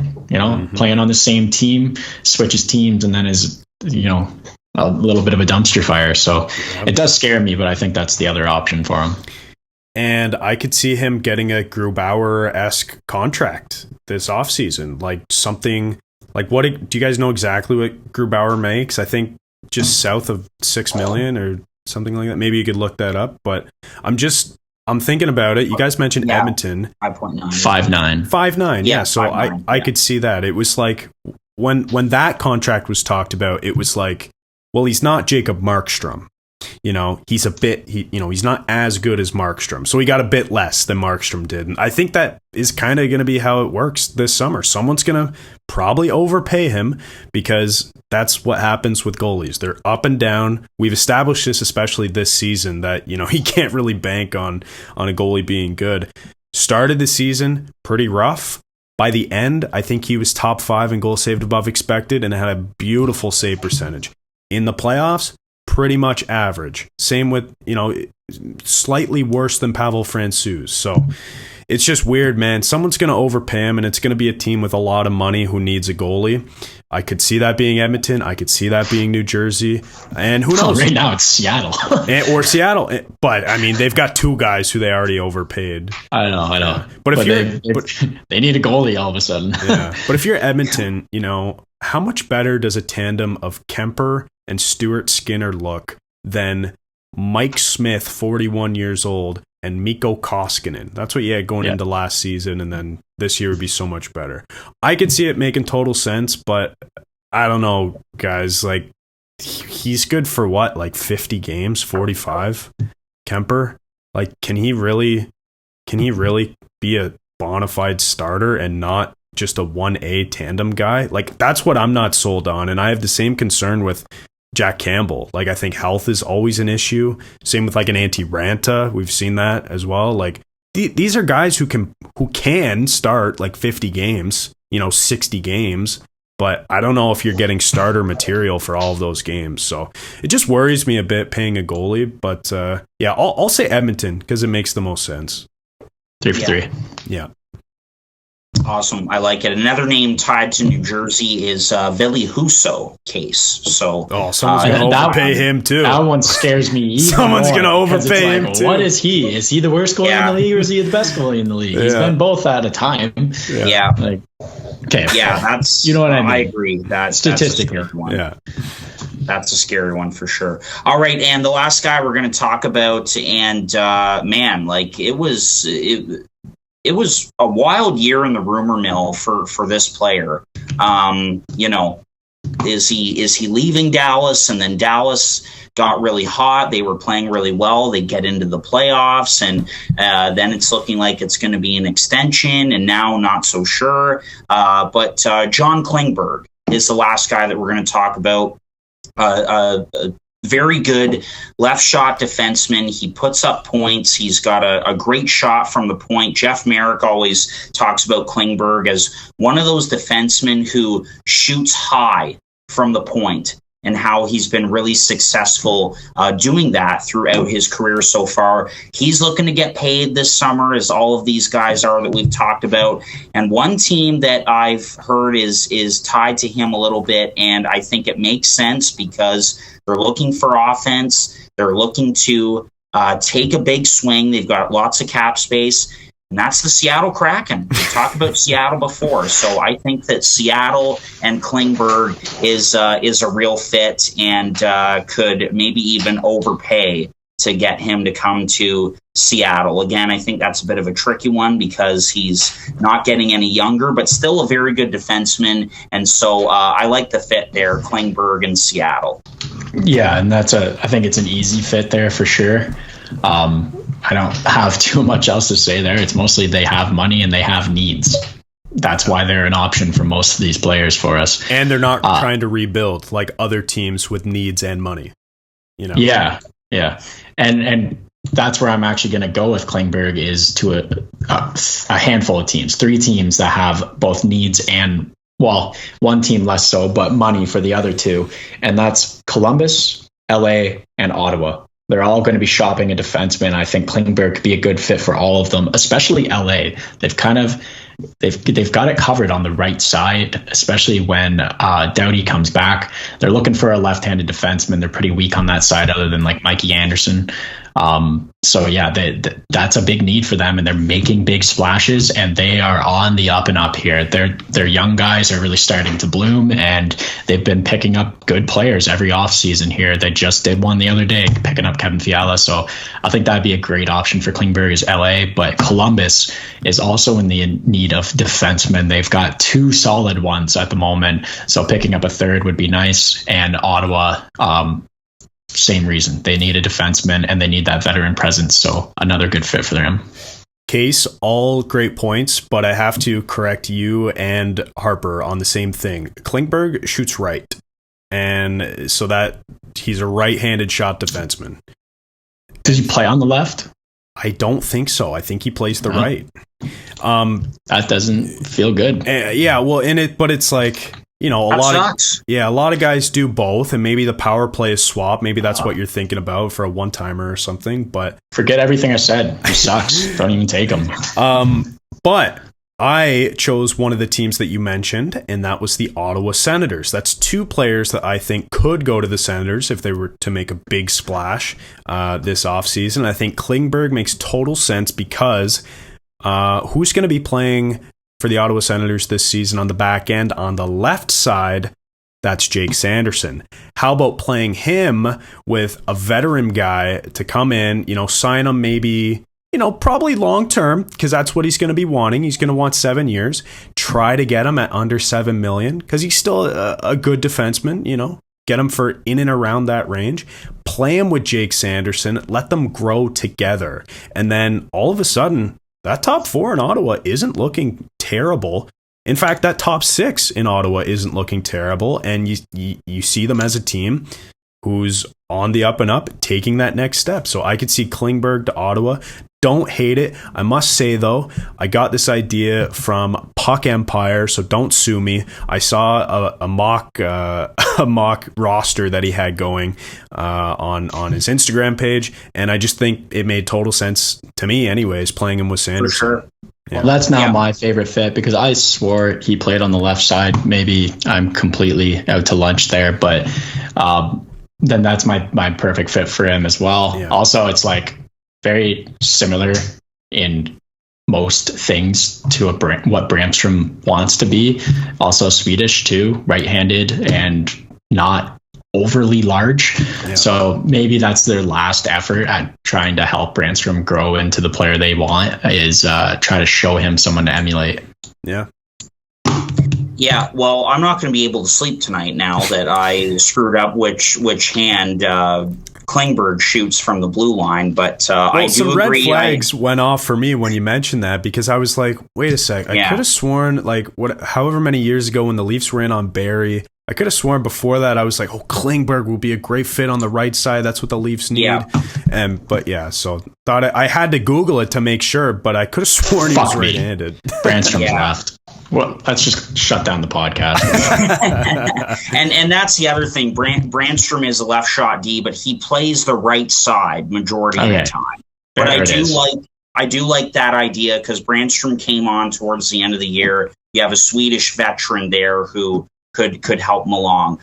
S3: Playing on the same team, switches teams, and then is a little bit of a dumpster fire. So it does scare me, but I think that's the other option for him.
S4: And I could see him getting a Grubauer-esque contract this offseason. Like something like do you guys know exactly what Grubauer makes? I think just south of $6 million or something like that. Maybe you could look that up, but I'm thinking about it. You guys mentioned Edmonton.
S2: 5.9.
S3: 5.9.
S4: 5.9. Yeah. So
S2: 5.9,
S4: I could see that. It was like when that contract was talked about, it was like, well, he's not Jacob Markstrom. He's a bit, he's not as good as Markstrom. So he got a bit less than Markstrom did. And I think that is kind of going to be how it works this summer. Someone's going to probably overpay him because that's what happens with goalies. They're up and down. We've established this, especially this season, that, he can't really bank on a goalie being good. Started the season pretty rough. By the end, I think he was top 5 in goals saved above expected and had a beautiful save percentage. In the playoffs, pretty much average. Same with, slightly worse than Pavel Francouz. So it's just weird, man. Someone's going to overpay him, and it's going to be a team with a lot of money who needs a goalie. I could see that being Edmonton. I could see that being New Jersey. And who knows?
S3: Right now it's Seattle.
S4: Or Seattle. But, I mean, they've got 2 guys who they already overpaid.
S3: I know.
S4: But if
S3: they need a goalie all of a sudden.
S4: Yeah. But if you're Edmonton, how much better does a tandem of Kuemper and Stuart Skinner look than Mike Smith, 41 years old, and Mikko Koskinen? That's what you had going into last season, and then this year would be so much better. I could see it making total sense, but I don't know, guys. Like, he's good for what, like 50 games, 45? Kuemper? Like, can he really be a bona fide starter and not just a 1A tandem guy? Like, that's what I'm not sold on, and I have the same concern with Jack Campbell. Like, I think health is always an issue. Same with like an Antti Ranta. We've seen that as well. Like, these are guys who can start like 50 games, 60 games. But I don't know if you're getting starter material for all of those games. So it just worries me a bit paying a goalie. But yeah, I'll say Edmonton because it makes the most sense.
S3: 3 for 3.
S4: Yeah.
S2: Awesome. I like it. Another name tied to New Jersey is Ville Husso case. So,
S4: someone's going to overpay him too.
S3: That one scares me even
S4: Someone's going to overpay him too.
S3: What is he? Is he the worst goalie in the league, or is he the best goalie in the league? He's been both at a time.
S2: Yeah.
S3: Okay.
S2: Yeah, that's.
S3: You know what I mean?
S2: I agree. That's
S3: statistically
S2: a scary one.
S4: Yeah.
S2: That's a scary one for sure. All right, and the last guy we're going to talk about, and man, like it was a wild year in the rumor mill for this player. Is he leaving Dallas? And then Dallas got really hot. They were playing really well. They get into the playoffs, and then it's looking like it's going to be an extension, and now not so sure. But John Klingberg is the last guy that we're going to talk about. Very good left shot defenseman. He puts up points. He's got a great shot from the point. Jeff Merrick always talks about Klingberg as one of those defensemen who shoots high from the point, and how he's been really successful doing that throughout his career so far. He's looking to get paid this summer, as all of these guys are that we've talked about. And one team that I've heard is tied to him a little bit, and I think it makes sense because they're looking for offense. They're looking to take a big swing. They've got lots of cap space. and that's the Seattle Kraken. We talked about Seattle before, so I think that Seattle and Klingberg is a real fit, and could maybe even overpay to get him to come to Seattle. Again, I think that's a bit of a tricky one because he's not getting any younger, but still a very good defenseman, and so I like the fit there, Klingberg and Seattle.
S3: Yeah, and I think it's an easy fit there for sure. I don't have too much else to say there. It's mostly they have money and they have needs. That's why they're an option for most of these players for us.
S4: And they're not trying to rebuild like other teams with needs and money. You know?
S3: Yeah. And that's where I'm actually going to go with Klingberg, is to a handful of teams, 3 teams that have both needs and, well, one team less so, but money for the other 2. And that's Columbus, LA, and Ottawa. They're all going to be shopping a defenseman. I think Klingberg could be a good fit for all of them, especially LA. They've got it covered on the right side, especially when Doughty comes back. They're looking for a left-handed defenseman. They're pretty weak on that side, other than like Mikey Anderson. So yeah, that's a big need for them, and they're making big splashes, and they are on the up and up here. Their young guys are really starting to bloom, and they've been picking up good players every offseason here. They just did one the other day, picking up Kevin Fiala. So I think that'd be a great option for Klingberg is LA, but Columbus is also in the need of defensemen. They've got 2 solid ones at the moment, so picking up a third would be nice. And Ottawa, same reason. They need a defenseman and they need that veteran presence. So another good fit for them.
S4: Case, all great points, but I have to correct you and Harper on the same thing. Klingberg shoots right, and so that he's a right-handed shot defenseman.
S3: Does he play on the left?
S4: I don't think so. I think he plays the right.
S3: That doesn't feel good.
S4: Yeah, well, but it's like, you know, a lot of guys do both, and maybe the power play is swap. Maybe that's what you're thinking about for a one-timer or something. But
S3: forget everything I said. He sucks. Don't even take him.
S4: But I chose one of the teams that you mentioned, and that was the Ottawa Senators. That's 2 players that I think could go to the Senators if they were to make a big splash this offseason. I think Klingberg makes total sense because who's going to be playing for the Ottawa Senators this season on the back end? On the left side, that's Jake Sanderson. How about playing him with a veteran guy to come in, you know, sign him maybe, you know, probably long term, because that's what he's going to be wanting. He's going to want 7 years. Try to get him at under $7 million because he's still a good defenseman, you know. Get him for in and around that range. Play him with Jake Sanderson. Let them grow together. And then all of a sudden, that top 4 in Ottawa isn't looking terrible. In fact, that top 6 in Ottawa isn't looking terrible. And you see them as a team who's on the up and up, taking that next step. So I could see Klingberg to Ottawa. Don't hate it. I must say, though, I got this idea from Puck Empire, so don't sue me. I saw a mock roster that he had going on his Instagram page, and I just think it made total sense to me anyways, playing him with Sanderson.
S2: For sure.
S3: Yeah. Well, that's not my favorite fit because I swore he played on the left side. Maybe I'm completely out to lunch there, but then that's my perfect fit for him as well. Yeah. Also, it's like very similar in most things to what Bramstrom wants to be. Also Swedish too, right-handed and not overly large. Yeah. So maybe that's their last effort at trying to help Bramstrom grow into the player they want, is try to show him someone to emulate.
S4: Yeah.
S2: Yeah, well, I'm not going to be able to sleep tonight now that I screwed up which hand Klingberg shoots from the blue line, but I do
S4: some
S2: agree.
S4: Red flags went off for me when you mentioned that, because I was like, wait a sec, I could have sworn, like, however many years ago when the Leafs were in on Barrie, I could have sworn before that I was like, oh, Klingberg will be a great fit on the right side. That's what the Leafs need. Yeah. But yeah, so thought I had to Google it to make sure, but I could have sworn he was right-handed.
S3: Bramstrom left. Well, let's just shut down the podcast.
S2: and that's the other thing. Bramstrom is a left shot D, but he plays the right side majority of the time. But I do like that idea because Bramstrom came on towards the end of the year. You have a Swedish veteran there who could help him along.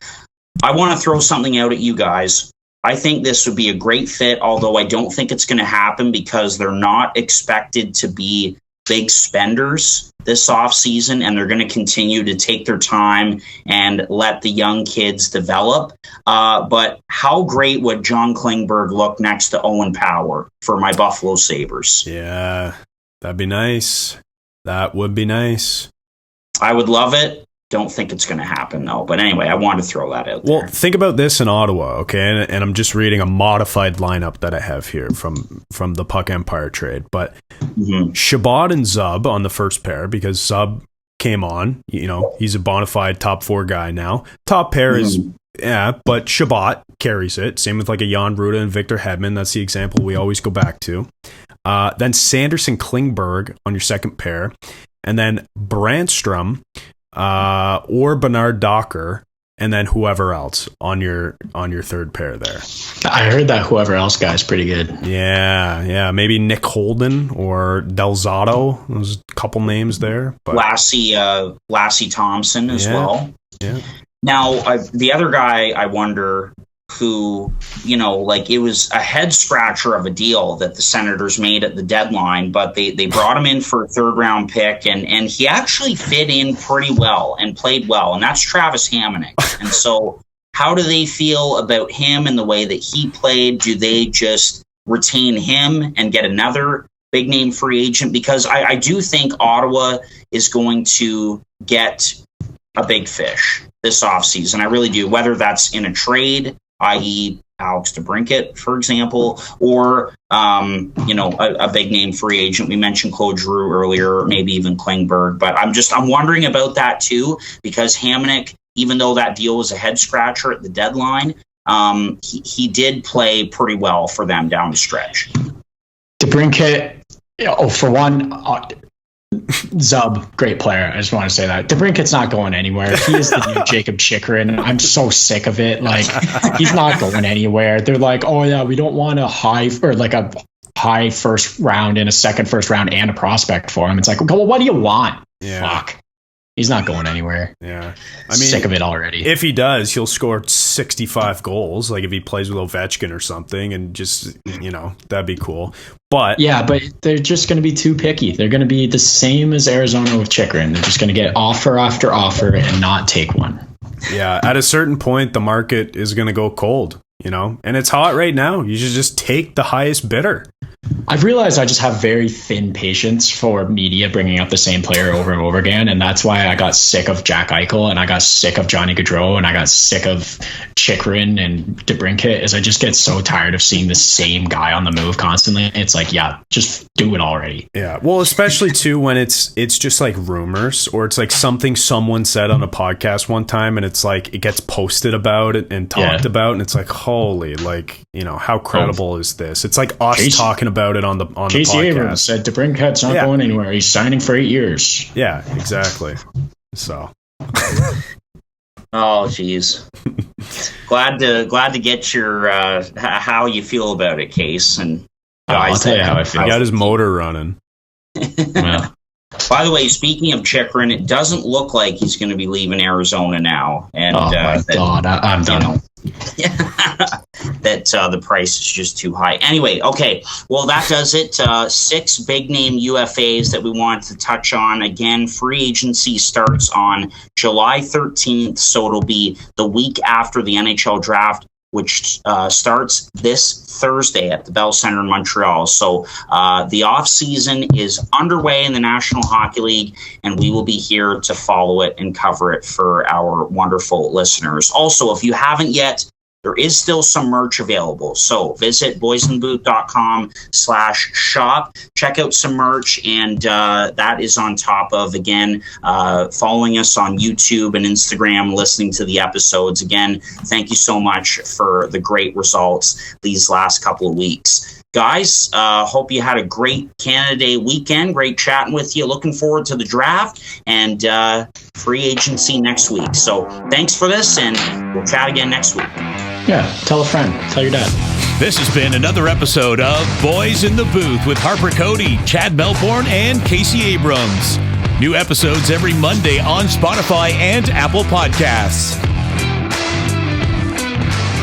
S2: I want to throw something out at you guys. I think this would be a great fit, although I don't think it's going to happen because they're not expected to be big spenders this offseason, and they're going to continue to take their time and let the young kids develop. But how great would John Klingberg look next to Owen Power for my Buffalo Sabres?
S4: Yeah, that'd be nice. That would be nice.
S2: I would love it. Don't think it's going to happen, though. But anyway, I wanted to throw that out there.
S4: Well, think about this in Ottawa, okay? And I'm just reading a modified lineup that I have here from the Puck Empire trade. But Chabot and Zub on the first pair, because Zub came on. You know, he's a bona fide top 4 guy now. Top pair is, but Chabot carries it. Same with like a Jan Ruda and Victor Hedman. That's the example we always go back to. Then Sanderson Klingberg on your second pair. And then Brandstrom or Bernard Docker, and then whoever else on your third pair there.
S3: I heard that whoever else guy is pretty good.
S4: Yeah. Maybe Nick Holden or Delzato. There's a couple names there. But
S2: Lassie Thompson as well.
S4: Yeah.
S2: Now, the other guy, I wonder who, you know, like, it was a head scratcher of a deal that the Senators made at the deadline, but they brought him in for a 3rd round pick, and he actually fit in pretty well and played well, and that's Travis Hamonic. And so how do they feel about him and the way that he played? Do they just retain him and get another big name free agent? Because I do think Ottawa is going to get a big fish this offseason. I really do, whether that's in a trade, i.e. Alex DeBrincat, for example, or, a big name free agent. We mentioned Claude Giroux earlier, maybe even Klingberg, but I'm wondering about that too, because Hamonic, even though that deal was a head scratcher at the deadline, he did play pretty well for them down the stretch.
S3: DeBrincat, for one, Zub, great player. I just want to say that DeBrincat's not going anywhere. He is the new Jacob Chikrin. I'm so sick of it. Like, he's not going anywhere. They're like, oh yeah, we don't want a high first round and a second first round and a prospect for him. It's like, well, what do you want?
S4: Yeah.
S3: Fuck. He's not going anywhere.
S4: Yeah.
S3: I mean, sick of it already.
S4: If he does, he'll score 65 goals. Like if he plays with Ovechkin or something, and just, that'd be cool. But
S3: they're just going to be too picky. They're going to be the same as Arizona with Chikrin. They're just going to get offer after offer and not take one.
S4: Yeah. At a certain point, the market is going to go cold, and it's hot right now. You should just take the highest bidder.
S3: I've realized I just have very thin patience for media bringing up the same player over and over again, and that's why I got sick of Jack Eichel, and I got sick of Johnny Gaudreau, and I got sick of Chikrin and DeBrincat, is I just get so tired of seeing the same guy on the move constantly. It's like, yeah, just do it already.
S4: Yeah, well, especially too when it's just like rumors, or it's like something someone said on a podcast one time, and it's like it gets posted about it and talked about, and it's like, holy, like, how credible is this? It's like us talking about it on the
S3: Casey
S4: podcast.
S3: Abrams said DeBrincat's not going anywhere. He's signing for 8 years.
S4: Yeah, exactly. So.
S2: Oh, geez. glad to get your how you feel about it, Case. And
S3: I'll tell you how I feel.
S4: He got his motor running.
S3: Well.
S2: By the way, speaking of Chikrin, it doesn't look like he's going to be leaving Arizona now. And
S3: my God, I'm done.
S2: That the price is just too high. Anyway, okay. Well, that does it. 6 big name UFAs that we wanted to touch on. Again, free agency starts on July 13th, so it'll be the week after the NHL draft, which starts this Thursday at the Bell Center in Montreal. So the off-season is underway in the National Hockey League, and we will be here to follow it and cover it for our wonderful listeners. Also, if you haven't yet, there is still some merch available. So visit boysintheboot.com/shop. Check out some merch, and that is on top of, again, following us on YouTube and Instagram, listening to the episodes. Again, thank you so much for the great results these last couple of weeks. Guys, hope you had a great Canada Day weekend. Great chatting with you. Looking forward to the draft and free agency next week. So thanks for this, and we'll chat again next week.
S3: Yeah, tell a friend. Tell your dad.
S1: This has been another episode of Boys in the Booth with Harper Cody, Chad Melbourne, and Casey Abrams. New episodes every Monday on Spotify and Apple Podcasts.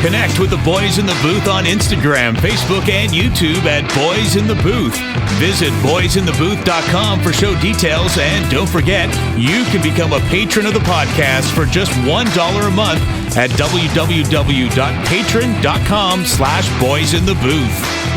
S1: Connect with the Boys in the Booth on Instagram, Facebook, and YouTube at Boys in the Booth. Visit boysinthebooth.com for show details, and don't forget, you can become a patron of the podcast for just $1 a month at www.patreon.com/boysinthebooth.